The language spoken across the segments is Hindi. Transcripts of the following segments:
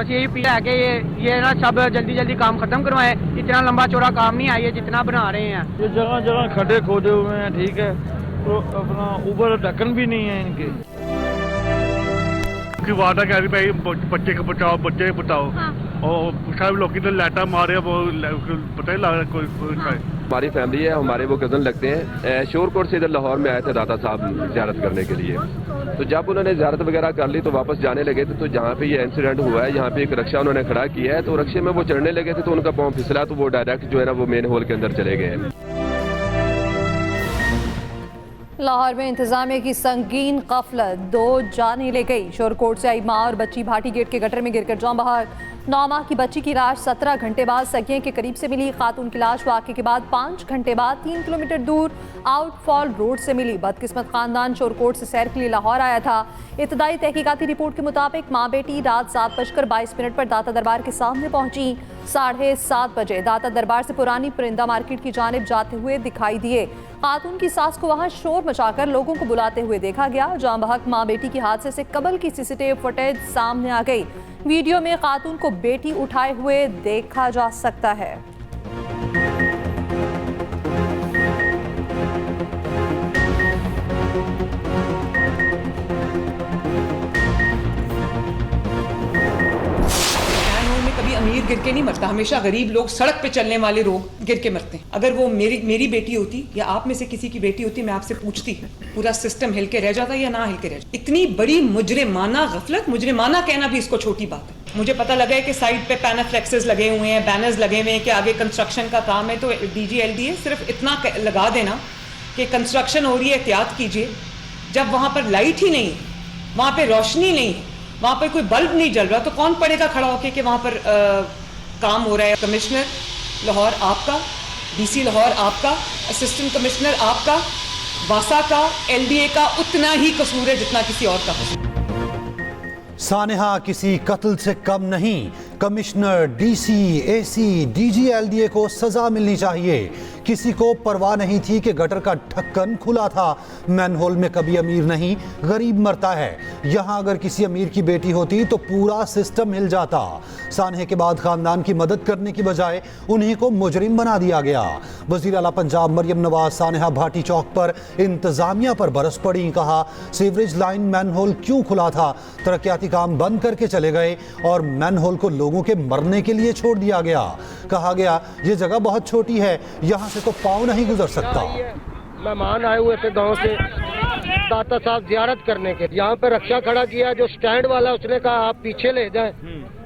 बस यही अपील है कि ये ना सब जल्दी जल्दी काम खत्म करवाएं। इतना लंबा चौड़ा काम नहीं है ये जितना बना रहे हैं। ये जगह जगह खड्डे खोदे हुए हैं, ठीक है, तो अपना ऊपर ढक्कन भी नहीं है इनके। की वादा कह रही भाई बच्चे को बचाओ, बच्चे को बचाओ। हाँ। और शायद लोग तो लाटा मारे वो पता ही लग रहा कोई हाँ। हमारी फैमिली है, हमारे वो कज़न लगते हैं। शोरकोट से इधर लाहौर में आए थे दाता साहब ज़ियारत करने के लिए। तो जब उन्होंने ज़ियारत वगैरह कर ली तो वापस जाने लगे थे, तो जहाँ पे ये इंसिडेंट हुआ है यहाँ पे एक रक्षा उन्होंने खड़ा किया है, तो रक्षे में वो चढ़ने लगे थे तो उनका पाँव फिसला, तो वो डायरेक्ट जो है ना वो मेन होल के अंदर चले गए हैं। लाहौर में इंतजामिया की संगीन गफलत, 2 जानें ले गई। शोरकोट से आई मां और बच्ची भाटी गेट के गटर में गिरकर जान बहार। 9 माह की बच्ची की लाश 17 घंटे बाद सगिए के करीब से मिली। खातून की लाश वाक़े के बाद 5 घंटे बाद 3 किलोमीटर दूर आउटफॉल रोड से मिली। बदकिस्मत खानदान शोरकोट से सैर के लिए लाहौर आया था। इब्तदाई तहकीकाती रिपोर्ट के मुताबिक माँ बेटी रात 7:22 पर दाता दरबार के सामने पहुंची। 7:30 बजे दाता दरबार से पुरानी परिंदा मार्केट की जानिब जाते हुए दिखाई दिए। खातून की सास को वहां शोर मचाकर लोगों को बुलाते हुए देखा गया। जान बहक माँ बेटी की हादसे से कबल की सीसीटीवी फुटेज सामने आ गई। वीडियो में खातून को बेटी उठाए हुए देखा जा सकता है। कभी अमीर गिर के नहीं मरता, हमेशा गरीब लोग, सड़क पे चलने वाले लोग गिर के मरते हैं। अगर वो मेरी बेटी होती या आप में से किसी की बेटी होती, मैं आपसे पूछती पूरा सिस्टम हिल के रह जाता या ना हिल के रह जाता। इतनी बड़ी मुजरिमाना गफलत, मुजरिमाना कहना भी इसको छोटी बात है। मुझे पता लगा है कि साइड पे पैनाफ्लेक्सेस लगे हुए हैं, बैनर्स लगे हुए हैं कि आगे कंस्ट्रक्शन का काम है, तो DGLDA सिर्फ इतना लगा देना कि कंस्ट्रक्शन हो रही है, एहतियात कीजिए। जब वहाँ पर लाइट ही नहीं, वहाँ पे रोशनी नहीं, वहाँ पर कोई बल्ब नहीं जल रहा, तो कौन पड़ेगा खड़ा होके कि वहाँ पर काम हो रहा है। कमिश्नर लाहौर आपका, DC लाहौर आपका, असिस्टेंट कमिश्नर आपका, वासा का, LDA का उतना ही कसूर है जितना किसी और का कसूर। सानेहा किसी कत्ल से कम नहीं। कमिश्नर, DC, AC, DGLDA को सजा मिलनी चाहिए। किसी को परवाह नहीं थी कि गटर का ढक्कन खुला था। मैनहोल में कभी अमीर नहीं, गरीब मरता है। यहाँ अगर किसी अमीर की बेटी होती तो पूरा सिस्टम हिल जाता। सानहे के बाद खानदान की मदद करने की बजाय उन्हीं को मुजरिम बना दिया गया। वज़ीर आला पंजाब मरियम नवाज सानेहा भाटी चौक पर इंतजामिया पर बरस पड़ी। कहा सीवरेज लाइन मैनहोल क्यों खुला था, तरक्याती काम बंद करके चले गए और मैनहोल को लोगों के मरने के लिए छोड़ दिया गया। कहा गया ये जगह बहुत छोटी है, यहाँ से तो पाँव नहीं गुजर सकता। मेहमान आए हुए थे गांव से दाता साहब जियारत करने के, यहाँ पे रक्षा खड़ा किया। जो स्टैंड वाला उसने कहा आप पीछे ले जाएं,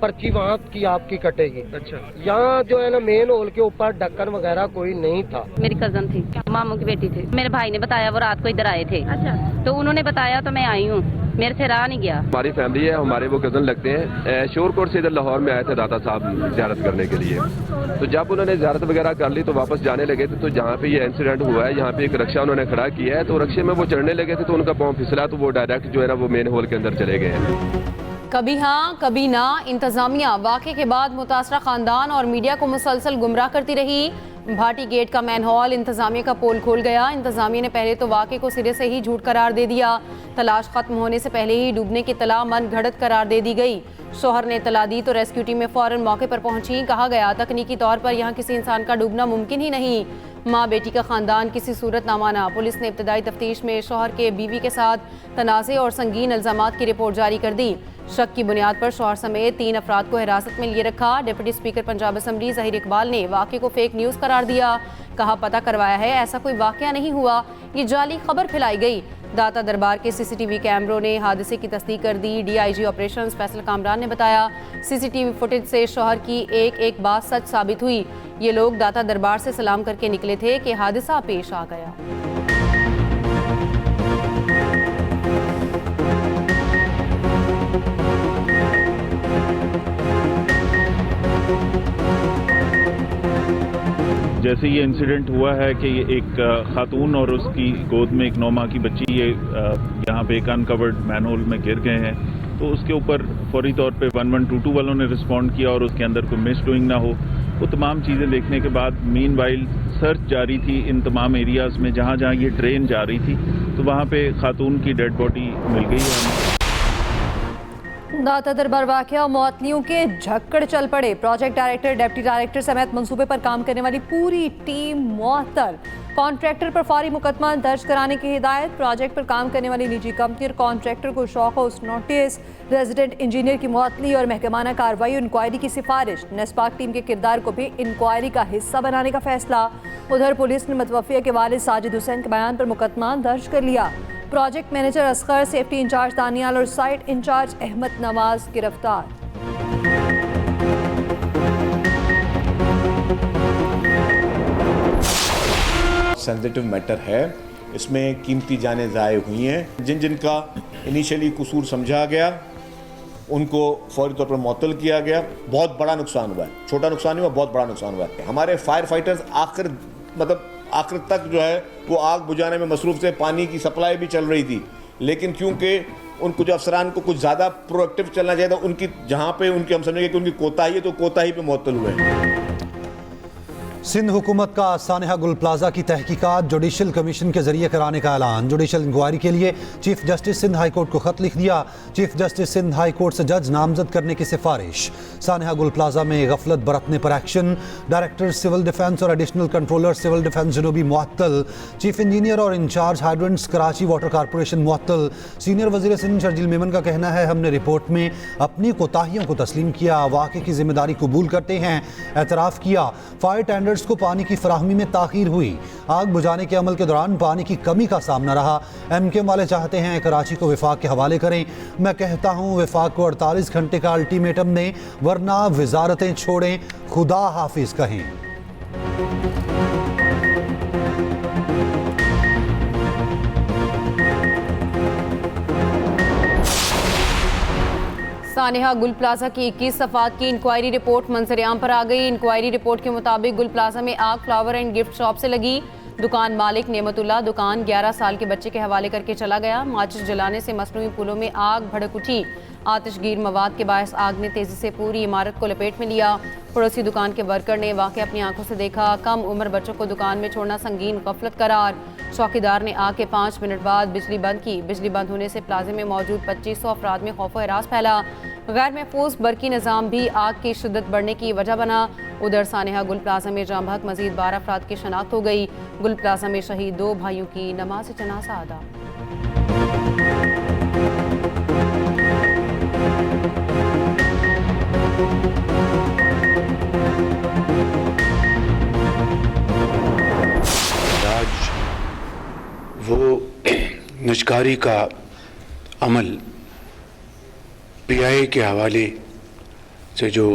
पर्ची वहाँ की आपकी कटेगी। अच्छा, यहाँ जो है ना मेन होल के ऊपर ढक्कन वगैरह कोई नहीं था। मेरी कजन थी, मामू की बेटी थी। मेरे भाई ने बताया, वो रात को इधर आए थे। अच्छा, तो उन्होंने बताया तो मैं आई हूँ, मेरे से रहा नहीं गया। हमारी फैमिली है, हमारे वो कज़न लगते हैं। शोरकोट से इधर लाहौर में आए थे दाता साहब ज़ियारत करने के लिए। तो जब उन्होंने ज़ियारत वगैरह कर ली तो वापस जाने लगे थे, तो जहाँ पे ये इंसिडेंट हुआ है यहाँ पे एक रक्षा उन्होंने खड़ा किया है, तो रक्षे में वो चढ़ने लगे थे तो उनका पाँव फिसला, तो वो डायरेक्ट जो है ना वो मेन होल के अंदर चले गए हैं। कभी हाँ कभी ना, इंतजामिया वाक़े के बाद मुतासरा खानदान और मीडिया को मुसलसल गुमराह करती रही। भाटी गेट का मैनहोल इंतजामिया का पोल खोल गया। इंतजामिया ने पहले तो वाक़े को सिरे से ही झूठ करार दे दिया। तलाश खत्म होने से पहले ही डूबने की इत्तला मन घड़त करार दे दी गई। शोहर ने इत्तला दी तो रेस्क्यू टीम में फ़ौरन मौके पर पहुंची। कहा गया तकनीकी तौर पर यहाँ किसी इंसान का डूबना मुमकिन ही नहीं। माँ बेटी का खानदान किसी सूरत ना माना। पुलिस ने इब्तदाई तफ्तीश में शोहर के बीवी के साथ तनाज़े और संगीन इल्ज़ामात की रिपोर्ट जारी कर दी। शक की बुनियाद पर शोहर समेत 3 अफराद को हिरासत में लिए रखा। Deputy speaker Punjab assembly Zaheer Iqbal ने वाक़े को फेक न्यूज़ करार दिया। कहा पता करवाया है, ऐसा कोई वाक़या नहीं हुआ, ये जाली खबर फैलाई गई। दाता दरबार के CCTV कैमरों ने हादसे की तस्दीक कर दी। DIG ऑपरेशंस फैसल कामरान ने बताया CCTV फुटेज से शोहर की एक बात सच साबित हुई। ये लोग दाता दरबार से सलाम करके निकले थे कि हादसा पेश आ गया। जैसे ये इंसिडेंट हुआ है कि ये एक खातून और उसकी गोद में एक 9 माह की बच्ची ये यहाँ पे एक अनकवर्ड मैनहोल में गिर गए हैं, तो उसके ऊपर फौरी तौर पे 1122 वालों ने रिस्पॉन्ड किया और उसके अंदर कोई मिस डूइंग ना हो, वो तमाम चीज़ें देखने के बाद मीनवाइल सर्च जारी थी इन तमाम एरियाज़ में जहाँ जहाँ ये ट्रेन जा रही थी, तो वहाँ पे खातून की डेड बॉडी मिल गई है। दाता दरबार वाकया मुअत्तलियों के झक्कड़ चल पड़े। प्रोजेक्ट डायरेक्टर, डिप्टी डायरेक्टर समेत मंसूबे पर काम करने वाली पूरी टीम मुअत्तल। कॉन्ट्रैक्टर पर फौरी मुकदमा दर्ज कराने की हिदायत। प्रोजेक्ट पर काम करने वाली निजी कंपनी और कॉन्ट्रैक्टर को शौकौस नोटिस। रेजिडेंट इंजीनियर की मुअत्तली और महकमाना कार्रवाई और इंक्वायरी की सिफारिश। नेस्पाक टीम के किरदार को भी इंक्वायरी का हिस्सा बनाने का फैसला। उधर पुलिस ने मुतवफ़्फ़िया के वालिद साजिद हुसैन के बयान पर मुकदमा दर्ज कर लिया। Project manager Asghar, safety incharge Daniyal और साइट इंचार्ज अहमद नवाज गिरफ्तार। सेंसिटिव मैटर है, इसमें कीमती जानें ज़ाय हुई हैं। जिन जिन का इनिशियली कसूर समझा गया उनको फौरी तौर पर मुअत्तल किया गया। बहुत बड़ा नुकसान हुआ है, छोटा नुकसान नहीं हुआ, बहुत बड़ा नुकसान हुआ है। हमारे फायर फाइटर्स आखिर तक जो है वो आग बुझाने में मसरूफ थे। पानी की सप्लाई भी चल रही थी, लेकिन क्योंकि उनको जो अफसरान को कुछ ज़्यादा प्रोएक्टिव चलना चाहिए था, उनकी जहाँ पे उनकी हम समझेंगे कि उनकी कोताही है तो कोताही पे मुअत्तल हुए हैं। सिंध हुकूमत का सानेहा गुल प्लाजा की तहकीकात जुडिशल कमीशन के जरिए कराने का ऐलान। जुडिशल इंक्वायरी के लिए chief justice Sindh high court को खत लिख दिया। Chief justice Sindh high court से जज नामजद करने की सिफारिश। सानेहा गुल प्लाजा में गफलत बरतने पर एक्शन। डायरेक्टर सिविल डिफेंस और एडिशनल कंट्रोलर सिविल डिफेंस जनूबी मुअत्तल। चीफ इंजीनियर और incharge hydrants Karachi water corporation मुअत्तल। सीनियर वजीर सिंध शर्जील मेमन का कहना है, हमने रिपोर्ट में अपनी कोताहियों को तस्लीम किया, वाक़े की जिम्मेदारी कबूल करते हैं। एतराफ़ किया फायर टेंडर्स को पानी की फराहमी में ताखीर हुई। आग बुझाने के अमल के दौरान पानी की कमी का सामना रहा। एमकेएम वाले चाहते हैं कराची को विफाक के हवाले करें। मैं कहता हूं विफाक को 48 घंटे का अल्टीमेटम दें, वरना वजारतें छोड़ें, खुदा हाफिज कहें। सानेहा गुल प्लाजा की 21 सफ़ात की इंक्वायरी रिपोर्ट मंजर-ए-आम पर आ गई। इंक्वायरी रिपोर्ट के मुताबिक गुल प्लाजा में आग फ्लावर एंड गिफ्ट शॉप से लगी। दुकान मालिक नेमतुल्ला दुकान 11 साल के बच्चे के हवाले करके चला गया। माचिस जलाने से मसनूई पुलों में आग भड़क उठी। आतिशगीर मवाद के बायस आग ने तेजी से पूरी इमारत को लपेट में लिया। पड़ोसी दुकान के वर्कर ने वाक़या अपनी आंखों से देखा। कम उम्र बच्चों को दुकान में छोड़ना संगीन गफलत करार। चौकीदार ने आग के 5 मिनट बाद बिजली बंद की। बिजली बंद होने से प्लाजे में मौजूद 2500 अफराद में खौफ व हरास फैला। गैर महफूज बरकी निज़ाम भी आग की शिद्दत बढ़ने की वजह बना। उधर सानेहा गुल प्लाजा में जाम हक मजीद 12 अफराद की शनाख्त हो गई। गुल प्लाजा में शहीद 2 भाइयों की नमाज जनाजा अदा। आज वो निजकारी का अमल पीआईए के हवाले से जो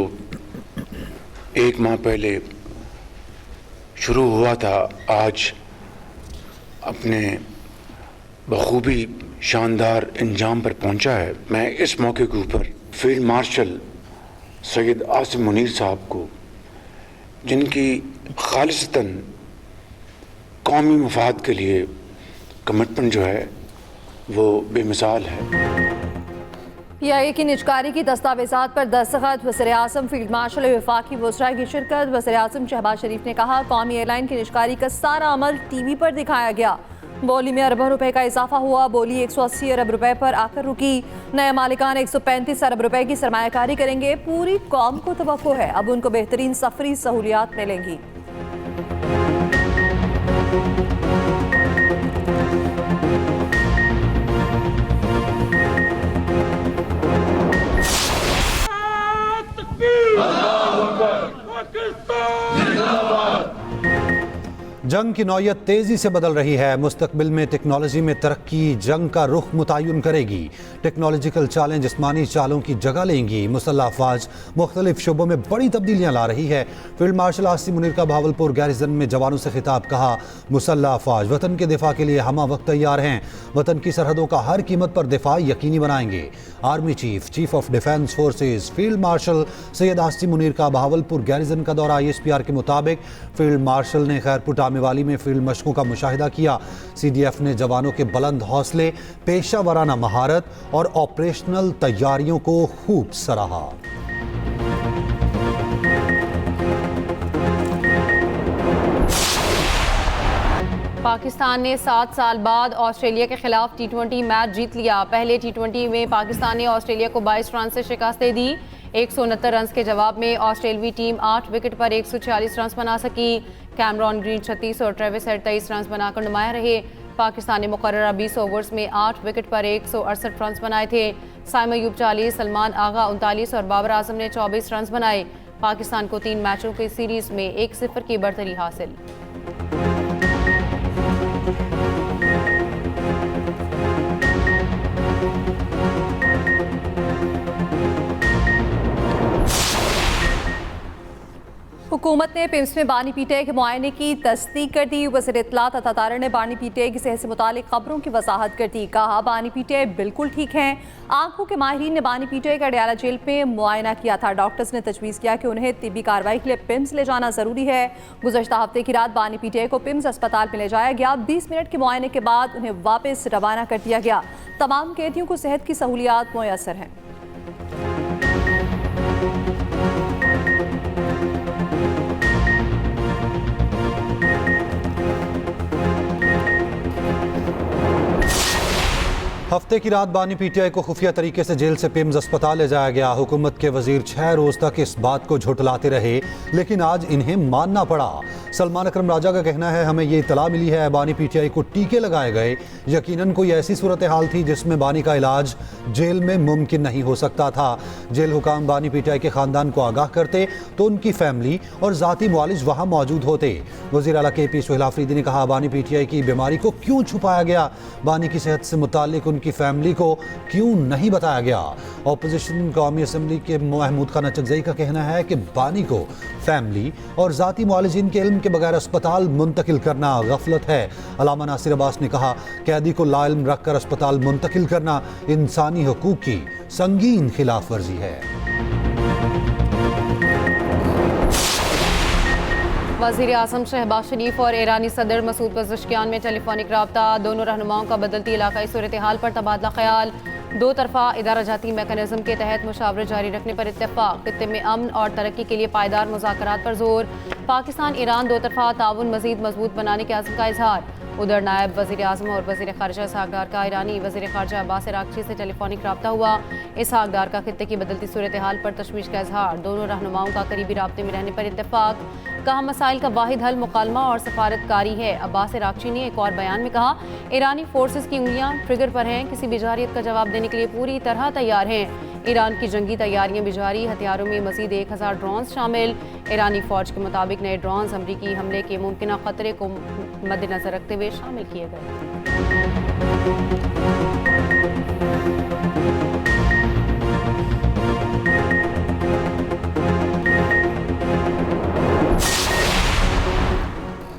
1 माह पहले शुरू हुआ था, आज अपने बखूबी शानदार इंजाम पर पहुंचा है। मैं इस मौके के ऊपर फील्ड मार्शल सैयद आसिम मुनीर साहब को, जिनकी खालिसतन कौमी मफाद के लिए कमिटमेंट जो है वो बेमिसाल है। पीआईए की निजकारी की दस्तावेजात पर दस्तखत। वज़ीर-ए-आज़म फील्ड मार्शल वफाकी वज़रा की शिरकत। वज़ीर-ए-आज़म शहबाज शरीफ ने कहा, कौमी एयरलाइन की निजकारी का सारा अमल टीवी पर दिखाया गया। बोली में अरबों रुपए का इजाफा हुआ। बोली 180 अरब रुपए पर आकर रुकी। नए मालिकान 135 अरब रुपए की सरमायाकारी करेंगे। पूरी कौम को तवक्को है, अब उनको बेहतरीन सफरी सहूलियात मिलेंगी। जंग की नौयत तेजी से बदल रही है। मुस्तकबिल में टेक्नोलॉजी में तरक्की जंग का रुख मुतय्यन करेगी। टेक्नोलॉजिकल चालें जिस्मानी चालों की जगह लेंगी। मुसल्लह अफवाज मुख्तलिफ शोबों में बड़ी तब्दीलियां ला रही है। फील्ड मार्शल आसिम मुनीर का भावलपुर गैरिजन में जवानों से खिताब। कहा, मुसल्लह अफवाज वतन के दिफा के लिए हमा वक्त तैयार हैं। वतन की सरहदों का हर कीमत पर दिफा यकीनी बनाएंगे। Army chief of defence forces field marshal Syed Asim Munir का भावलपुर गैरिजन का दौरा। ISPR के मुताबिक फील्ड मार्शल ने खैरपुर वाली में फील्ड मशकों का मुशाहिदा किया। CDF ने जवानों के बुलंद हौसले, पेशा वराना महारत और ऑपरेशनल तैयारियों को खूब सराहा। पाकिस्तान ने 7 साल बाद ऑस्ट्रेलिया के खिलाफ T20 मैच जीत लिया। पहले T20 में पाकिस्तान ने ऑस्ट्रेलिया को 22 रन से शिकस्त दे दी। 169 रन के जवाब में ऑस्ट्रेलवी टीम 8 विकेट पर 146 रन बना सकी। कैमरॉन ग्रीन 36 और ट्रेविस हेड 23 रन बनाकर नुमाया रहे। पाकिस्तान ने मुकर्ररा 20 ओवर्स में 8 विकेट पर 168 रन बनाए थे। साइम अयूब 40, सलमान आगा 39 और बाबर आजम ने 24 रन बनाए। पाकिस्तान को 3 मैचों की सीरीज में 1-0 की बढ़तरी हासिल। हुकूमत ने पिम्स में बानी पीटीआई के मुआयने की तस्दीक कर दी। वज़ीर इत्तलात अता तारर ने बानी पीटीआई की सेहत से मुतालिक खबरों की वजाहत कर दी। कहा, बानी पीटीआई बिल्कुल ठीक हैं। आंखों के माहिरीन ने बानी पीटीआई का अडयाला जेल में मुआयना किया था। डॉक्टर्स ने तजवीज़ किया कि उन्हें तिब्बी कार्रवाई के लिए पिम्स ले जाना ज़रूरी है। गुज़श्ता हफ्ते की रात बानी पीटीआई को पिम्स अस्पताल में ले जाया गया। 20 मिनट के मुआयने के बाद उन्हें वापस रवाना कर दिया गया। तमाम कैदियों को सेहत की सहूलियात मुयस्सर हैं। हफ्ते की रात बानी पीटीआई को खुफिया तरीके से जेल से पिम्स अस्पताल ले जाया गया। हुकूमत के वजीर 6 रोज तक इस बात को झुठलाते रहे, लेकिन आज इन्हें मानना पड़ा। सलमान अकरम राजा का कहना है, हमें ये इतला मिली है बानी पीटीआई को टीके लगाए गए। यकीनन कोई ऐसी सूरत हाल थी जिसमें बानी का इलाज जेल में मुमकिन नहीं हो सकता था। जेल हुकाम बानी पीटीआई के खानदान को आगाह करते तो उनकी फैमिली और जाती मुआलिज वहाँ मौजूद होते। वज़ीर आला KP सोहेल आफरीदी ने कहा, बानी पीटीआई की बीमारी को क्यों छुपाया गया, बानी की सेहत से मुतालिक की फैमिली को क्यों नहीं बताया गया। ऑपोजिशन कौमी असम्बली के महमूद खान अचकजई का कहना है कि बानी को फैमिली और जाती मुआलिजीन के इल्म के बगैर अस्पताल मुंतकिल करना गफलत है। अलामा नासिर अब्बास ने कहा, कैदी को लाइल्म रखकर अस्पताल मुंतकिल करना इंसानी हुकूक की संगीन खिलाफ वर्जी है। वज़ीर आज़म शहबाज शरीफ और ईरानी सदर मसूद पज़ेश्कियान में टेलीफोनिक रब्ता। दोनों रहनुमाओं का बदलती इलाकाई सूरत हाल पर तबादला ख्याल। दो तरफा इदारा जाती मैकेनिज्म के तहत मुशावरत जारी रखने पर इत्तेफाक। खित्ते में अमन और तरक्की के लिए पायदार मुज़ाकरात पर जोर। पाकिस्तान ईरान दो तरफा ताउन मज़ीद मजबूत बनाने के अज़्म का इजहार। उधर नायब वज़ीर आज़म और वज़ीर ख़ारिजा इसहाक डार का ईरानी वज़ीर ख़ारिजा अब्बास अराग़ची से टेलीफोनिक रब्ता हुआ। इसहाक डार का खित्ते की बदलती सूरत हाल पर तशवीश का इजहार। दोनों रहनुमाओं का करीबी राब्ते में रहने पर इत्तेफाक। कहा, मसाइल का वाहिद हल मुकालमा और सफारतकारी है। अब्बास अराग़ची ने एक और बयान में कहा, ईरानी फोर्सेस की उंगलियां ट्रिगर पर हैं, किसी भी जारियत का जवाब देने के लिए पूरी तरह तैयार हैं। ईरान की जंगी तैयारियां भी जारी। हथियारों में मजीद 1000 ड्रोन शामिल। ईरानी फौज के मुताबिक नए ड्रोन अमरीकी हमले के मुमकिन खतरे को मद्देनजर रखते हुए शामिल किए गए।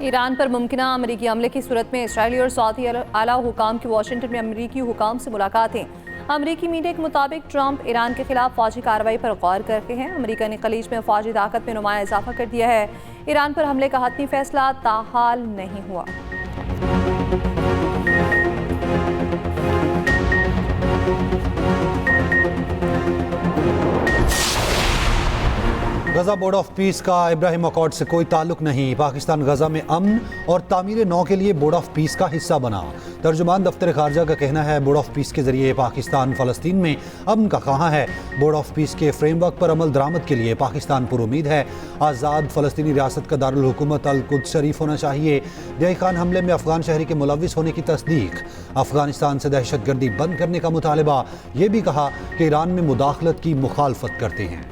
ईरान पर मुमकिन अमरीकी हमले की सूरत में इसराइली और सऊदी आला हुकाम की वाशिंगटन में अमरीकी हुकाम से मुलाकातें। अमरीकी मीडिया के मुताबिक ट्रंप ईरान के खिलाफ फौजी कार्रवाई पर गौर करते हैं। अमरीका ने खलीज में फौजी ताकत में नुमाया इजाफा कर दिया है। ईरान पर हमले का हतमी फैसला ताहाल नहीं हुआ। गजा बोर्ड ऑफ पीस का इब्राहिम अकॉर्ड से कोई ताल्लुक नहीं। पाकिस्तान गजा में अमन और तामीर नौ के लिए बोर्ड ऑफ पीस का हिस्सा बना। तर्जुमान दफ्तर खारजा का कहना है, बोर्ड ऑफ पीस के जरिए पाकिस्तान फ़लस्तीन में अमन का कहाँ है। बोर्ड ऑफ पीस के फ्रेमवर्क पर अमल दरामद के लिए पाकिस्तान पुरुमीद है। आज़ाद फ़लस्तीनी रियासत का दारुल हुकूमत अल-कुद्स शरीफ होना चाहिए। दही खान हमले में अफगान शहरी के मुलविस होने की तस्दीक। अफगानिस्तान से दहशत गर्दी बंद करने का मुतालबा। ये भी कहा कि ईरान में मुदाखलत की मुखालफत करते हैं।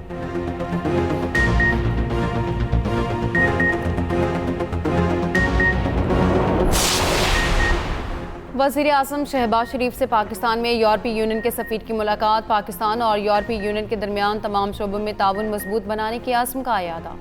वज़ीर आज़म शहबाज शरीफ से पाकिस्तान में यूरोपीय यूनियन के सफ़ीर की मुलाकात। पाकिस्तान और यूरोपीय यूनियन के दरमियान तमाम शोबों में ताउन मजबूत बनाने के आज़म का इरादा।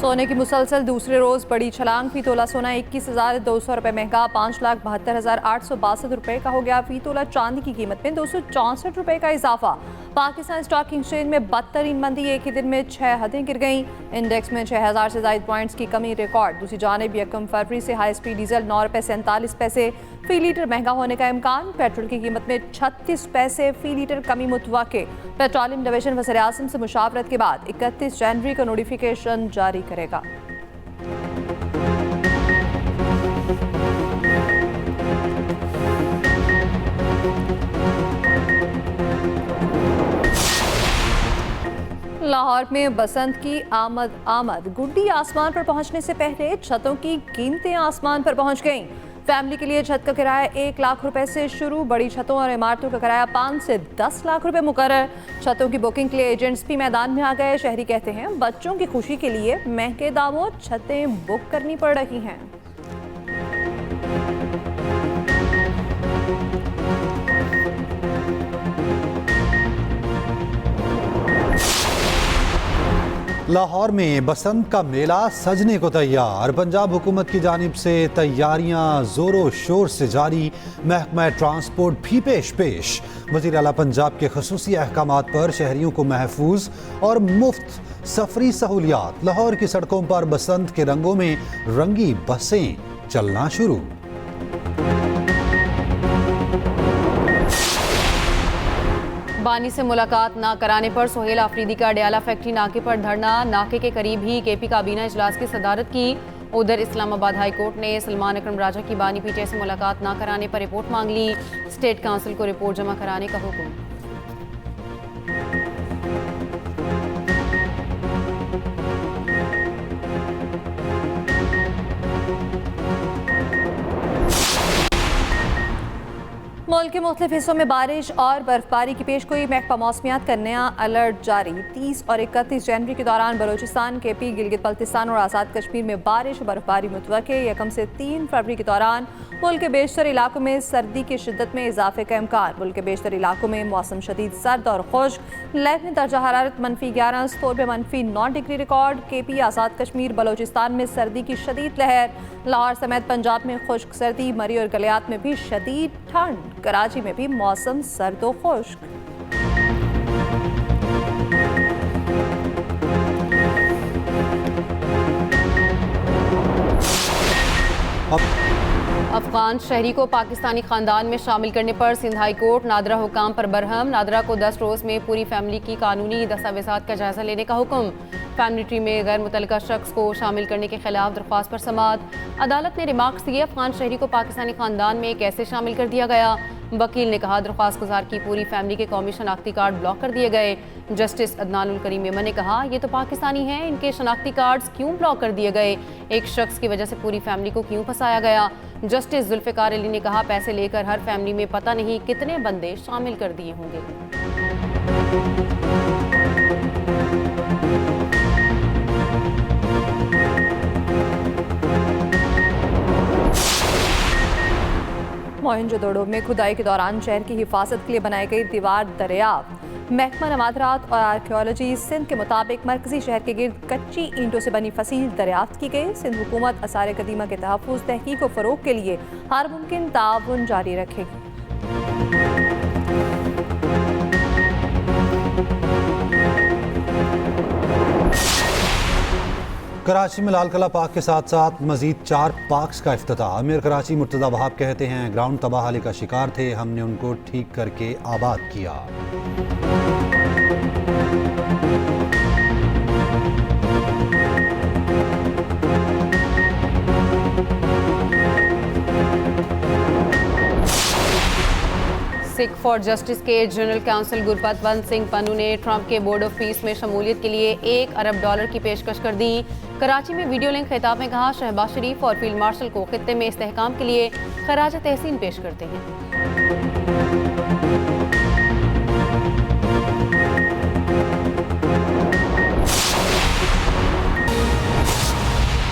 सोने की मुसलसल दूसरे रोज बड़ी छलांग। फी तोला सोना 21,200 रुपये महंगा 5,72,862 रुपये का हो गया। फी तोला चांदी की कीमत में 264 रुपये का इजाफा। पाकिस्तान स्टॉक एक्सचेंज में बदतरीन मंदी, एक ही दिन में 6 हदें गिर गईं। इंडेक्स में 6000 से ज़ायद पॉइंट्स की कमी रिकॉर्ड। दूसरी जानिब 1 फरवरी से हाई स्पीड डीजल 9 रुपये 47 पैसे फी लीटर महंगा होने का इम्कान। पेट्रोल की कीमत में 36 पैसे फी लीटर कमी मुतवक्के। पेट्रोलियम डिवीजन वज़ीर आज़म से मुशावरत के बाद 31 जनवरी को नोटिफिकेशन जारी करेगा। लाहौर में बसंत की आमद गुड्डी आसमान पर पहुंचने से पहले छतों की कीमतें आसमान पर पहुंच गईं। फैमिली के लिए छत का किराया 1 लाख रुपए से शुरू, बड़ी छतों और इमारतों का किराया 5 से 10 लाख रुपए मुकर्रर। छतों की बुकिंग के लिए एजेंट्स भी मैदान में आ गए। शहरी कहते हैं बच्चों की खुशी के लिए महंगे दामों छतें बुक करनी पड़ रही हैं। लाहौर में बसंत का मेला सजने को तैयार। पंजाब हुकूमत की जानिब से तैयारियां जोरों शोर से जारी। महकमा ट्रांसपोर्ट भी पेश। वज़ीर आला पंजाब के खसूसी अहकामात पर शहरियों को महफूज और मुफ्त सफरी सहूलियात। लाहौर की सड़कों पर बसंत के रंगों में रंगी बसें चलना शुरू। बानी से मुलाकात ना कराने पर सुहेल आफरीदी का डयाला फैक्ट्री नाके पर धरना। नाके के करीब ही केपी काबीना इजलास की सदारत की। उधर इस्लामाबाद हाई कोर्ट ने सलमान अकरम राजा की बानी पीटीआई से मुलाकात ना कराने पर रिपोर्ट मांग ली। स्टेट काउंसिल को रिपोर्ट जमा कराने का हुक्म। मुल्क के मुख्तलिफ हिस्सों में बारिश और बर्फबारी की पेशगोई। महकमा मौसमियात का नया अलर्ट जारी। 30 और 31 जनवरी के दौरान बलूचिस्तान, केपी, गिलगित बल्तिस्तान और आज़ाद कश्मीर में बारिश और बर्फबारी मुतवक्के। 1 से 3 फरवरी के दौरान मुल्क के बेशतर इलाकों में सर्दी की शिद्दत में इजाफे का इम्कान। मुल्क के बेशतर इलाकों में मौसम शदीद सर्द और खुश्क। लैब में दर्जा हरारत -11, स्टोर में -9 degree record. KP, Azad Kashmir, Balochistan में सर्दी की शदीद लहर। लाहौर समेत पंजाब में खुश्क सर्दी। मरी और गलियात में भी शदीद ठंड। कराची में भी मौसम सर्द और खुश्क। अफगान शहरी को पाकिस्तानी खानदान में शामिल करने पर सिंध हाई कोर्ट नादरा हुकाम पर बरहम। नादरा को 10 रोज में पूरी फैमिली की कानूनी दस्तावेजात का जायजा लेने का हुक्म। फैमिली ट्री में गैर मुतल्लिका शख्स को शामिल करने के खिलाफ दरख्वास्त पर समाअत। अदालत ने रिमार्क्स दिए, अफगान शहरी को पाकिस्तानी खानदान में कैसे शामिल कर दिया गया। वकील ने कहा दरख्वास्त गुजार की पूरी फैमिली के कौमी शनाख्ती कार्ड ब्लॉक कर दिए गए। जस्टिस अदनानुल करीम मेमन ने कहा ये तो पाकिस्तानी हैं, इनके शनाख्ती कार्ड्स क्यों ब्लॉक कर दिए गए। एक शख्स की वजह से पूरी फैमिली को क्यों फंसाया गया। जस्टिस जुल्फिकार अली ने कहा पैसे लेकर हर फैमिली में पता नहीं कितने बंदे शामिल कर दिए होंगे। मोहनजोदड़ो में खुदाई के दौरान शहर की हिफाजत के लिए बनाई गई दीवार दरियाफ्त। महकमा नवादरात और आर्कियोलॉजी सिंध के मुताबिक मरकजी शहर के गिर्द कच्ची ईंटों से बनी फसील दरियाफ्त की गई। सिंध हुकूमत आसार कदीमा के तहफ़्फ़ुज़, तहकीक और फ़रोग़ के लिए हर मुमकिन ताउन जारी रखेगी। कराची में लाल किला पार्क के साथ साथ मजीद 4 पार्क्स का इफ्तिताह। अमीर कराची मुर्तज़ा वहाब कहते हैं ग्राउंड तबाहाली का शिकार थे, हमने उनको ठीक करके आबाद किया। सिख फॉर जस्टिस के जनरल काउंसिल गुरपतवंत सिंह पन्नू ने ट्रंप के बोर्ड ऑफ पीस में शमूलियत के लिए $1 अरब की पेशकश कर दी। कराची में वीडियो लिंक खिताब में कहा शहबाज शरीफ और फील्ड मार्शल को खित्ते में इस्तेहकाम के लिए खराज तहसीन पेश करते हैं।